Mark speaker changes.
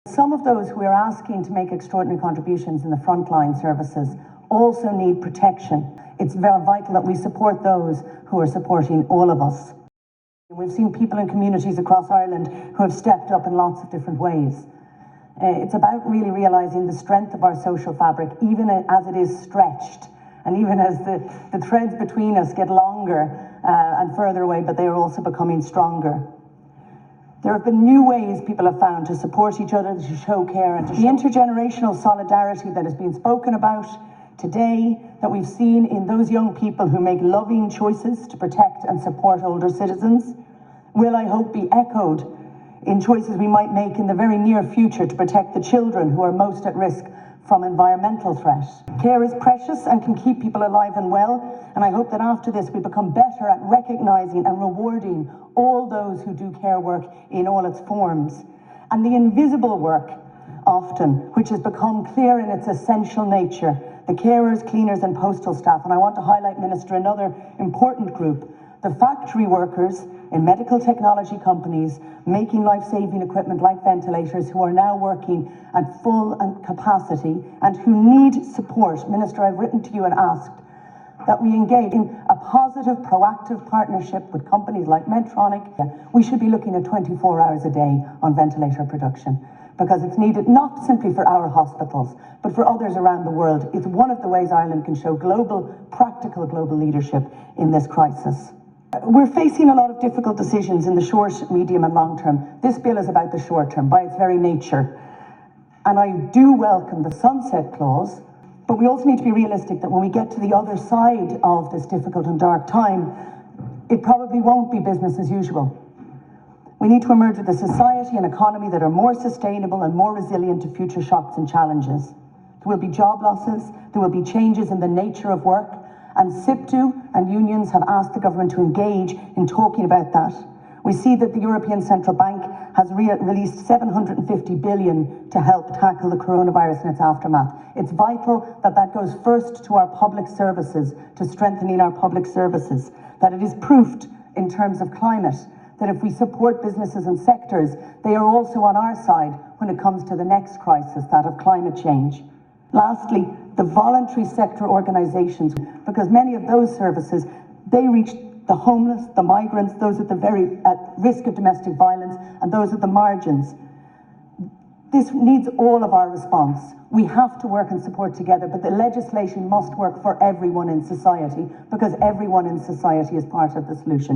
Speaker 1: Some of those who are asking to make extraordinary contributions in the frontline services also need protection. It's very vital that we support those who are supporting all of us. We've seen people in communities across Ireland who have stepped up in lots of different ways. It's about really realising the strength of our social fabric, even as it is stretched, and even as the threads between us get longer and further away, but they are also becoming stronger. There have been new ways people have found to support each other, to show care, and to show the intergenerational solidarity that has been spoken about today, that we've seen in those young people who make loving choices to protect and support older citizens, will, I hope, be echoed in choices we might make in the very near future to protect the children who are most at risk from environmental threat. Care is precious and can keep people alive and well, and I hope that after this we become better at recognising and rewarding all those who do care work in all its forms, and the invisible work often, which has become clear in its essential nature, the carers, cleaners and postal staff. And I want to highlight, Minister, another important group, the factory workers in medical technology companies making life-saving equipment like ventilators, who are now working at full capacity and who need support. Minister, I've written to you and asked that we engage in a positive, proactive partnership with companies like Medtronic. We should be looking at 24 hours a day on ventilator production, because it's needed not simply for our hospitals, but for others around the world. It's one of the ways Ireland can show practical global leadership in this crisis. We're facing a lot of difficult decisions in the short, medium and long term. This bill is about the short term by its very nature. And I do welcome the sunset clause, but we also need to be realistic that when we get to the other side of this difficult and dark time, it probably won't be business as usual. We need to emerge with a society and economy that are more sustainable and more resilient to future shocks and challenges. There will be job losses, there will be changes in the nature of work, and SIPTU and unions have asked the government to engage in talking about that. We see that the European Central Bank has released 750 billion to help tackle the coronavirus and its aftermath. It's vital that that goes first to our public services, to strengthening our public services, that it is proofed in terms of climate, that if we support businesses and sectors, they are also on our side when it comes to the next crisis, that of climate change. Lastly, the voluntary sector organisations, because many of those services, they reach the homeless, the migrants, those at risk of domestic violence, and those at the margins. This needs all of our response. We have to work and support together, but the legislation must work for everyone in society, because everyone in society is part of the solution.